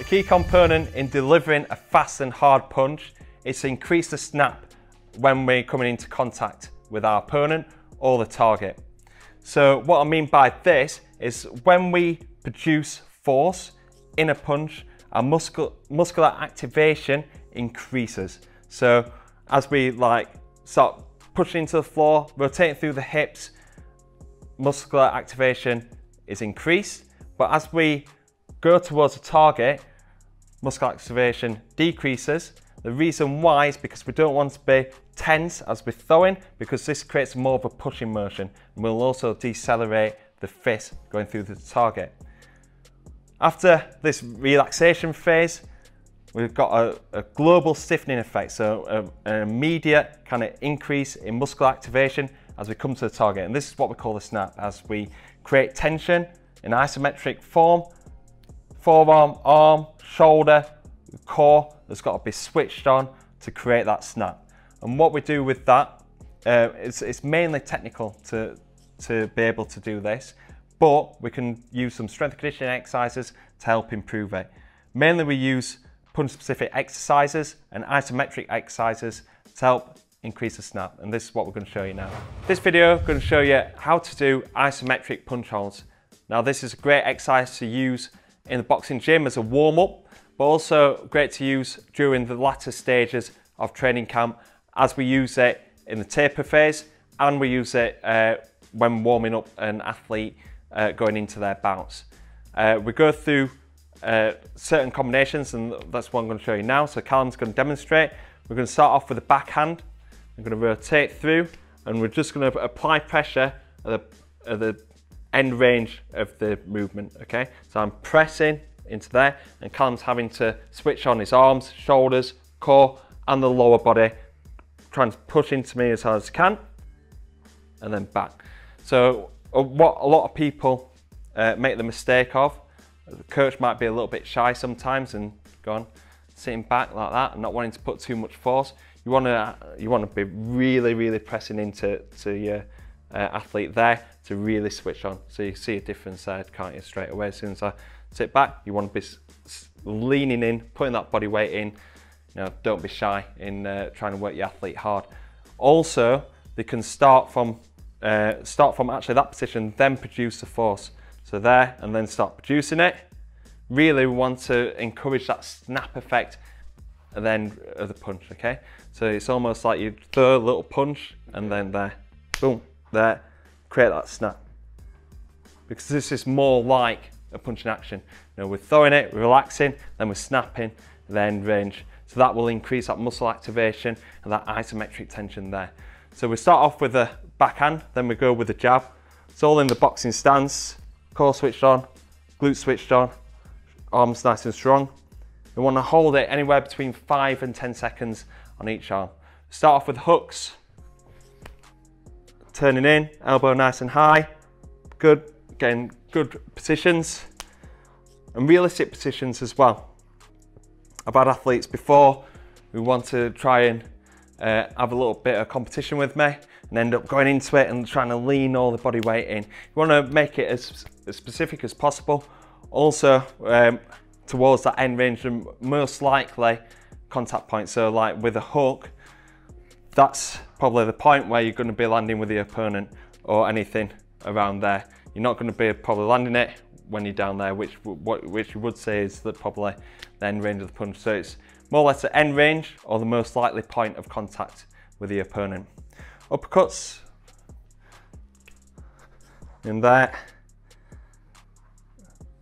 key component in delivering a fast and hard punch is to increase the snap when we're coming into contact with our opponent or the target. So what I mean by this is when we produce force in a punch, our muscular activation increases. So as we start pushing into the floor, rotating through the hips, muscular activation is increased. But as we go towards the target, muscular activation decreases. The reason why is because we don't want to be tense as we're throwing, because this creates more of a pushing motion, and will also decelerate the fist going through the target. After this relaxation phase, we've got a global stiffening effect, so an immediate kind of increase in muscular activation as we come to the target. And this is what we call the snap, as we create tension in isometric form. Forearm, arm, shoulder, core has got to be switched on to create that snap. And what we do with that, it's mainly technical to be able to do this, but we can use some strength and conditioning exercises to help improve it. Mainly we use punch-specific exercises and isometric exercises to help increase the snap, and this is what we're going to show you now. This video is going to show you how to do isometric punch holds. Now this is a great exercise to use in the boxing gym as a warm-up, but also great to use during the latter stages of training camp, as we use it in the taper phase and we use it when warming up an athlete going into their bouts. We go through certain combinations, and that's what I'm going to show you now. So Callum's going to demonstrate. We're going to start off with a backhand. I'm going to rotate through, and we're just going to apply pressure at the end range of the movement, okay? So I'm pressing into there, and Callum's having to switch on his arms, shoulders, core, and the lower body, trying to push into me as hard as he can, and then back. So what a lot of people make the mistake of, the coach might be a little bit shy sometimes and sitting back like that and not wanting to put too much force. You want to be really pressing into your athlete there to really switch on. So you see a difference there, can't you, straight away? As soon as I sit back, you want to be leaning in, putting that body weight in. You know, don't be shy in trying to work your athlete hard. Also, they can start from actually that position, then produce the force. So there, and then start producing it. Really, we want to encourage that snap effect and then of the punch, okay? So it's almost like you throw a little punch and then there, boom, there, create that snap. Because this is more like a punching action. You know, we're throwing it, we're relaxing, then we're snapping, then range. So that will increase that muscle activation and that isometric tension there. So we start off with the backhand, then we go with the jab. It's all in the boxing stance, core switched on, glutes switched on, arms nice and strong. We want to hold it anywhere between 5 and 10 seconds on each arm. Start off with hooks, turning in, elbow nice and high, good, getting good positions and realistic positions as well. I've had athletes before who want to try and have a little bit of competition with me and end up going into it and trying to lean all the body weight in. You want to make it as specific as possible. Also, towards that end range and most likely contact point. So like with a hook, that's probably the point where you're going to be landing with the opponent or anything around there. You're not going to be probably landing it when you're down there, which you would say is probably the end range of the punch. So it's more or less the end range or the most likely point of contact with the opponent. Uppercuts in there,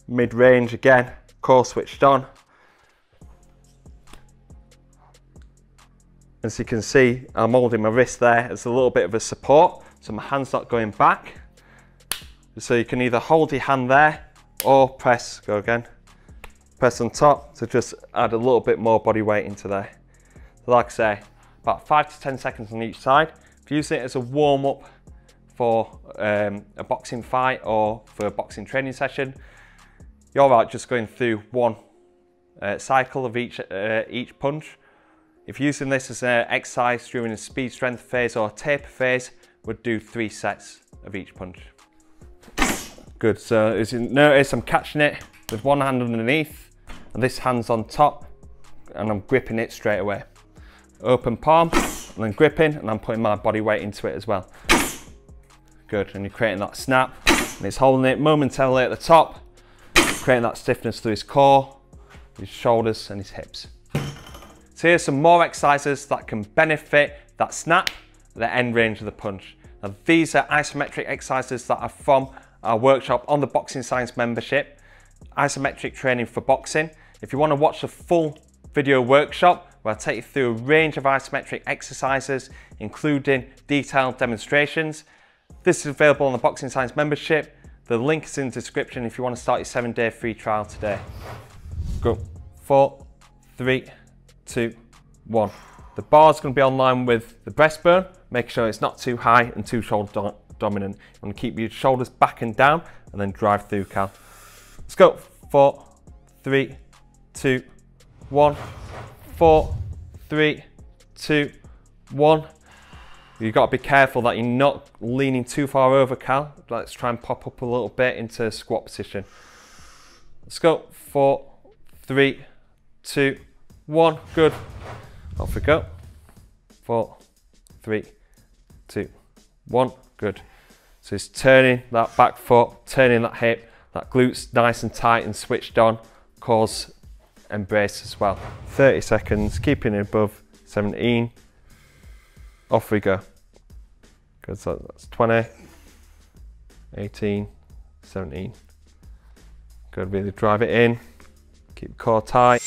mid-range again, core switched on. As you can see, I'm holding my wrist there as a little bit of a support, so my hand's not going back. So you can either hold your hand there or press, go again, press on top to just add a little bit more body weight into there. So like I say, about 5 to 10 seconds on each side. If you use it as a warm-up for a boxing fight or for a boxing training session, you're right just going through one cycle of each punch. If you're using this as an exercise during a speed strength phase or a taper phase, we'd do 3 sets of each punch. Good, so as you notice, I'm catching it with one hand underneath and this hand's on top, and I'm gripping it straight away. Open palm, and then gripping, and I'm putting my body weight into it as well. Good, and you're creating that snap, and it's holding it momentarily at the top, creating that stiffness through his core, his shoulders, and his hips. So here's some more exercises that can benefit that snap, the end range of the punch. Now these are isometric exercises that are from our workshop on the Boxing Science membership, Isometric Training for Boxing. If you want to watch the full video workshop, where I take you through a range of isometric exercises, including detailed demonstrations, this is available on the Boxing Science membership. The link is in the description if you want to start your 7-day free trial today. Go. 4, 3, 2, 1. The bar is going to be on line with the breastbone. Make sure it's not too high and too shoulder dominant. You want to keep your shoulders back and down and then drive through, Cal. Let's go. 4, 3, 2, 1. 4, 3, 2, 1. You've got to be careful that you're not leaning too far over, Cal. Let's try and pop up a little bit into squat position. Let's go. 4, 3, 2, 1. Good. Off we go. 4, 3, 2, 1. Good. So it's turning that back foot, turning that hip, that glutes nice and tight and switched on. Cause embrace as well. 30 seconds, keeping it above 17. Off we go. Good, so that's 20, 18, 17. Good, really drive it in. Keep the core tight.